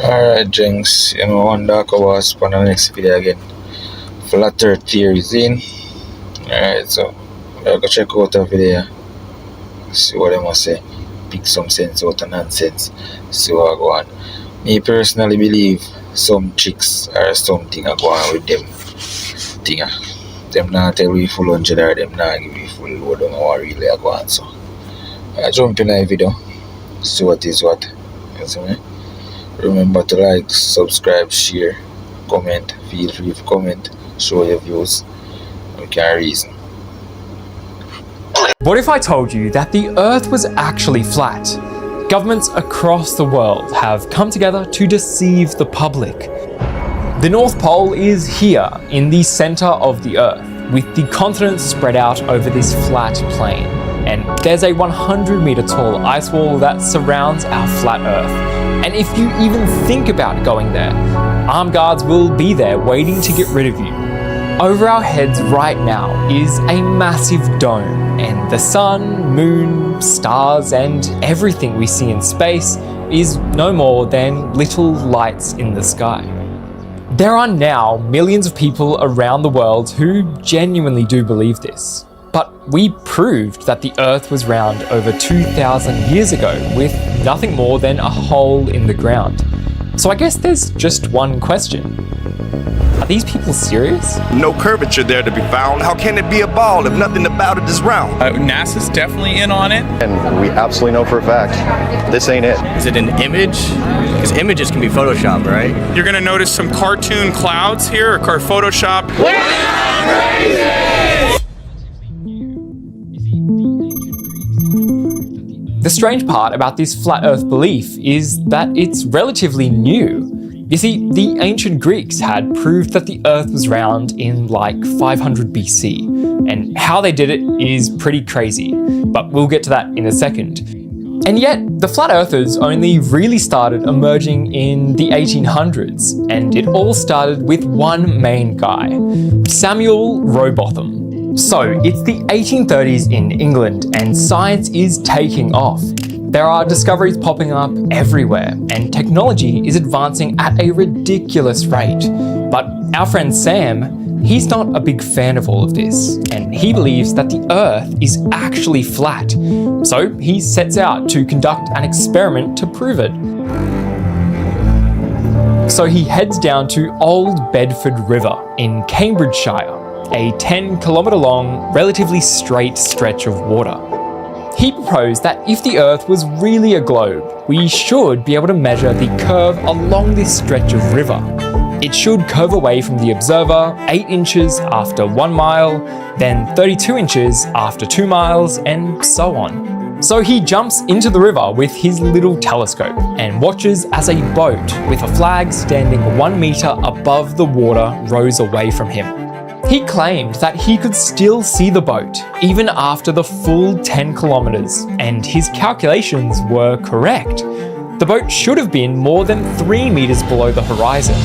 Alright, Jenks, one dark hours on the next video again. Flat Earth theories in. Alright, so I'll go check out the video, see what they must say, pick some sense out of nonsense, see what go on. Me personally believe some chicks or something are going on with them thing. Them not tell we full 100 or them not give me full load on what really are going on. So I jump in the video, see what is what. You see me? Remember to like, subscribe, share, comment. Feel free to comment, show your views. We can reason. What if I told you that the Earth was actually flat? Governments across the world have come together to deceive the public. The North Pole is here in the center of the Earth, with the continents spread out over this flat plain. And there's a 100-meter tall ice wall that surrounds our flat Earth. And if you even think about going there, armed guards will be there waiting to get rid of you. Over our heads right now is a massive dome, and the sun, moon, stars, and everything we see in space is no more than little lights in the sky. There are now millions of people around the world who genuinely do believe this. But we proved that the Earth was round over 2,000 years ago with nothing more than a hole in the ground. So I guess there's just one question. Are these people serious? No curvature there to be found. How can it be a ball if nothing about it is round? NASA's definitely in on it. And we absolutely know for a fact, this ain't it. Is it an image? Because images can be photoshopped, right? You're gonna notice some cartoon clouds here, or Photoshop. The strange part about this flat Earth belief is that it's relatively new. You see, the ancient Greeks had proved that the Earth was round in like 500 BC, and how they did it is pretty crazy, but we'll get to that in a second. And yet, the flat Earthers only really started emerging in the 1800s, and it all started with one main guy, Samuel Rowbotham. So, it's the 1830s in England, and science is taking off. There are discoveries popping up everywhere, and technology is advancing at a ridiculous rate. But our friend Sam, he's not a big fan of all of this, and he believes that the Earth is actually flat. So he sets out to conduct an experiment to prove it. So he heads down to Old Bedford River in Cambridgeshire, a 10-kilometre long, relatively straight stretch of water. He proposed that if the Earth was really a globe, we should be able to measure the curve along this stretch of river. It should curve away from the observer 8 inches after 1 mile, then 32 inches after 2 miles, and so on. So he jumps into the river with his little telescope and watches as a boat with a flag standing 1 meter above the water rows away from him. He claimed that he could still see the boat even after the full 10 kilometers, and his calculations were correct. The boat should have been more than 3 meters below the horizon.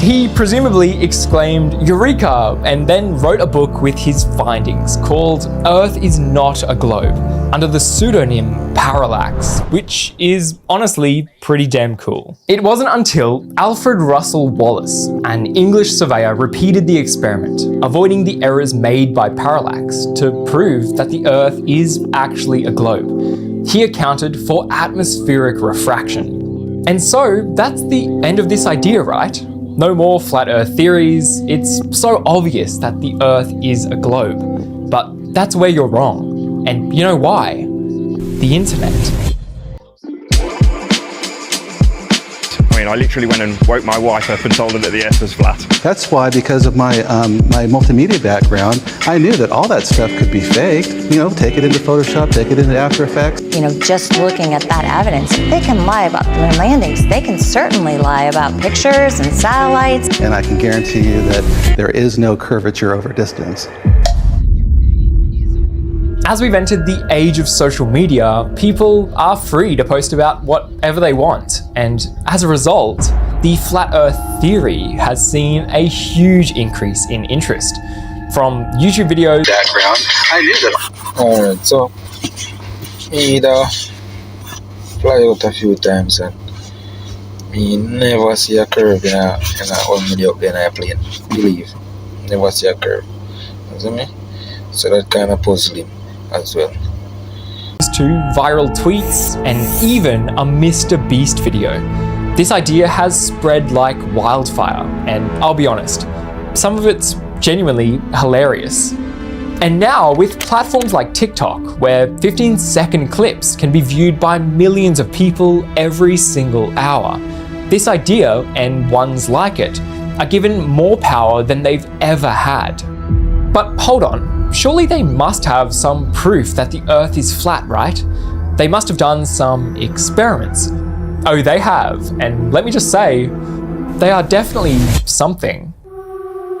He presumably exclaimed, "Eureka!" and then wrote a book with his findings called Earth is Not a Globe, under the pseudonym Parallax, which is honestly pretty damn cool. It wasn't until Alfred Russel Wallace, an English surveyor, repeated the experiment, avoiding the errors made by parallax, to prove that the Earth is actually a globe. He accounted for atmospheric refraction. And so that's the end of this idea, right? No more flat Earth theories. It's so obvious that the Earth is a globe. But that's where you're wrong. And you know why? The internet. I literally went and woke my wife up and told her that the Earth was flat. That's why, because of my my multimedia background, I knew that all that stuff could be faked. Take it into Photoshop, take it into After Effects. Just looking at that evidence, they can lie about the moon landings. They can certainly lie about pictures and satellites. And I can guarantee you that there is no curvature over distance. As we've entered the age of social media, people are free to post about whatever they want. And as a result, the flat Earth theory has seen a huge increase in interest. From YouTube videos... Background, I knew that. Alright, so either fly out a few times and Me never see a curve in a when me up there in a plane. Believe. Never see a curve. You see me? So that kind of puzzling as well. To viral tweets and even a Mr. Beast video. This idea has spread like wildfire, and I'll be honest, some of it's genuinely hilarious. And now, with platforms like TikTok, where 15-second clips can be viewed by millions of people every single hour, this idea, and ones like it, are given more power than they've ever had. But hold on, surely they must have some proof that the Earth is flat, right? They must have done some experiments. Oh, they have, and let me just say, they are definitely something.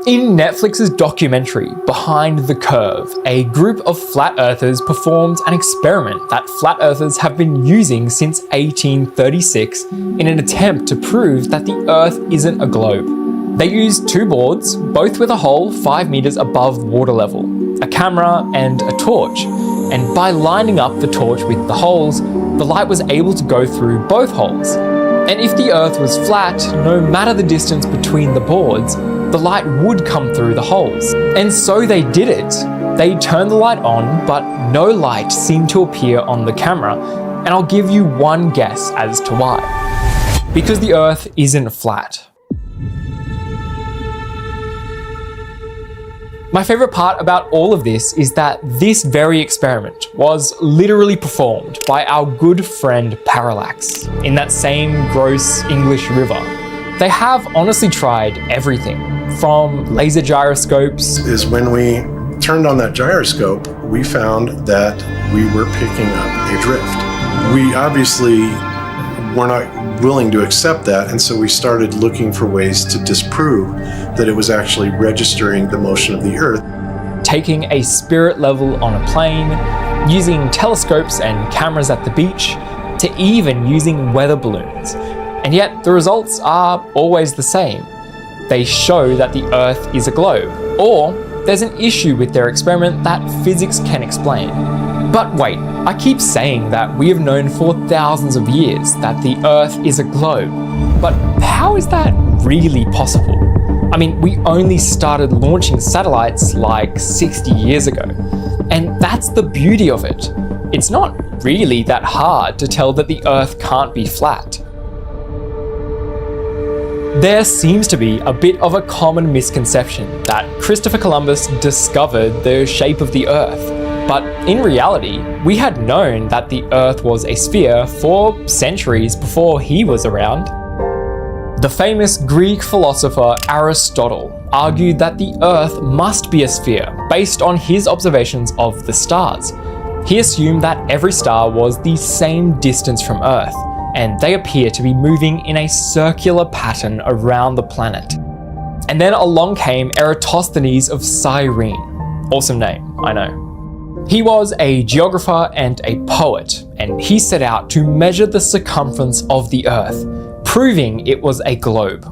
In Netflix's documentary, Behind the Curve, a group of flat earthers performed an experiment that flat earthers have been using since 1836 in an attempt to prove that the Earth isn't a globe. They used two boards, both with a hole 5 meters above water level, a camera and a torch, and by lining up the torch with the holes, the light was able to go through both holes. And if the Earth was flat, no matter the distance between the boards, the light would come through the holes. And so they did it. They turned the light on, but no light seemed to appear on the camera, and I'll give you one guess as to why. Because the Earth isn't flat. My favorite part about all of this is that this very experiment was literally performed by our good friend Parallax in that same gross English river. They have honestly tried everything, from laser gyroscopes. Is when we turned on that gyroscope, we found that we were picking up a drift. We obviously were not willing to accept that, and so we started looking for ways to disprove that it was actually registering the motion of the Earth. Taking a spirit level on a plane, using telescopes and cameras at the beach, to even using weather balloons. And yet the results are always the same. They show that the Earth is a globe, or there's an issue with their experiment that physics can explain. But wait, I keep saying that we have known for thousands of years that the Earth is a globe, but how is that really possible? I mean, we only started launching satellites like 60 years ago, and that's the beauty of it. It's not really that hard to tell that the Earth can't be flat. There seems to be a bit of a common misconception that Christopher Columbus discovered the shape of the Earth, but in reality, we had known that the Earth was a sphere for centuries before he was around. The famous Greek philosopher Aristotle argued that the Earth must be a sphere based on his observations of the stars. He assumed that every star was the same distance from Earth, and they appear to be moving in a circular pattern around the planet. And then along came Eratosthenes of Cyrene. Awesome name, I know. He was a geographer and a poet, and he set out to measure the circumference of the Earth, proving it was a globe.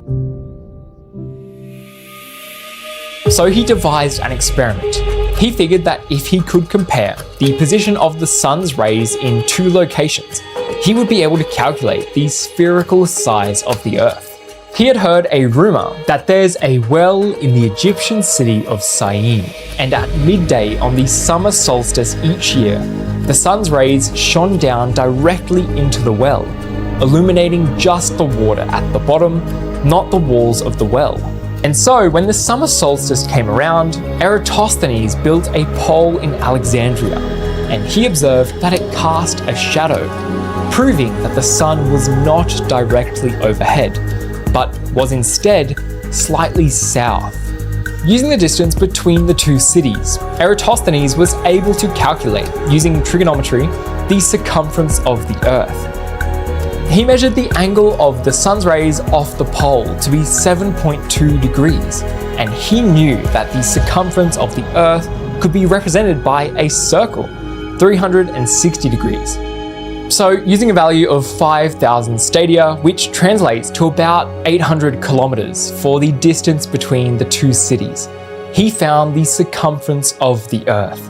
So he devised an experiment. He figured that if he could compare the position of the sun's rays in two locations, he would be able to calculate the spherical size of the Earth. He had heard a rumor that there's a well in the Egyptian city of Syene, and at midday on the summer solstice each year, the sun's rays shone down directly into the well, illuminating just the water at the bottom, not the walls of the well. And so when the summer solstice came around, Eratosthenes built a pole in Alexandria, and he observed that it cast a shadow, proving that the sun was not directly overhead, but was instead slightly south. Using the distance between the two cities, Eratosthenes was able to calculate, using trigonometry, the circumference of the Earth. He measured the angle of the sun's rays off the pole to be 7.2 degrees, and he knew that the circumference of the Earth could be represented by a circle, 360 degrees. So using a value of 5,000 stadia, which translates to about 800 kilometers for the distance between the two cities, he found the circumference of the Earth.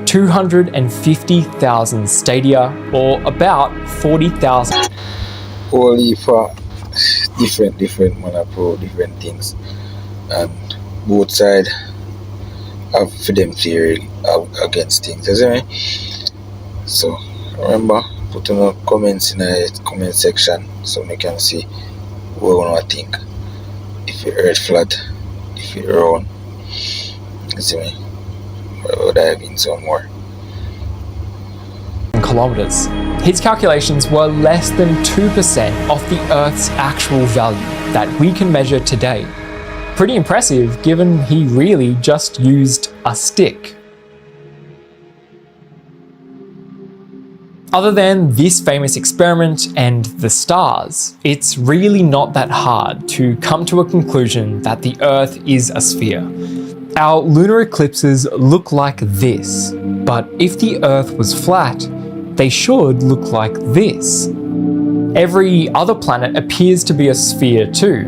250,000 stadia, or about 40,000. Holy fuck. different man approach different things, and both side have for them theory against things, you see me? So remember, put in comments in the comment section so we can see what you want to think. If it earth flat, if it round, you see me? We'll dive in some more. Kilometers. His calculations were less than 2% of the Earth's actual value that we can measure today. Pretty impressive given he really just used a stick. Other than this famous experiment and the stars, it's really not that hard to come to a conclusion that the Earth is a sphere. Our lunar eclipses look like this, but if the Earth was flat, they should look like this. Every other planet appears to be a sphere too,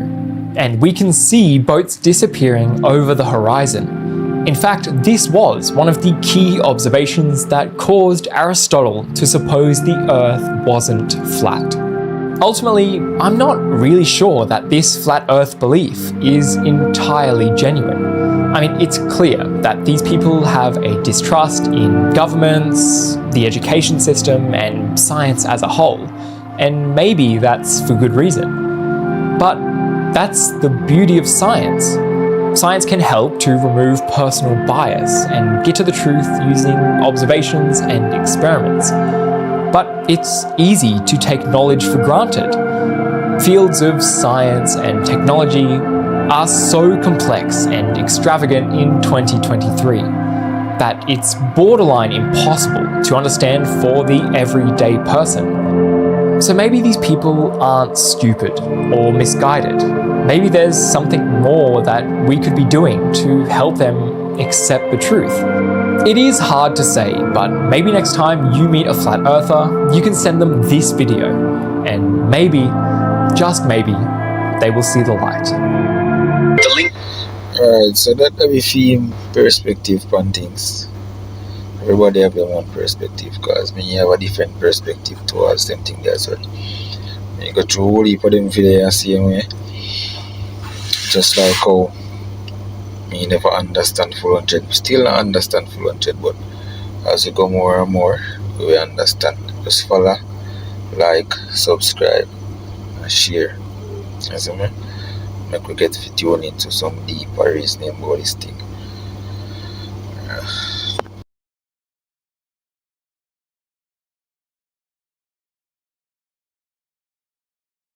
and we can see boats disappearing over the horizon. In fact, this was one of the key observations that caused Aristotle to suppose the Earth wasn't flat. Ultimately, I'm not really sure that this flat Earth belief is entirely genuine. I mean, it's clear that these people have a distrust in governments, the education system, and science as a whole, and maybe that's for good reason. But that's the beauty of science. Science can help to remove personal bias and get to the truth using observations and experiments. But it's easy to take knowledge for granted. Fields of science and technology are so complex and extravagant in 2023 that it's borderline impossible to understand for the everyday person. So maybe these people aren't stupid or misguided. Maybe there's something more that we could be doing to help them accept the truth. It is hard to say, but maybe next time you meet a flat earther, you can send them this video, and maybe, just maybe, they will see the light. Alright, so that we theme perspective on things. Everybody have their own perspective, because when you have a different perspective towards them thing there, so when you go through a whole heap of them video the same way, just like how me never understand full 100, still not understand full 100, but as you go more and more, we understand. Just follow, like, subscribe, and share. You see me? Make we get tuned into some deeper reasoning about this thing.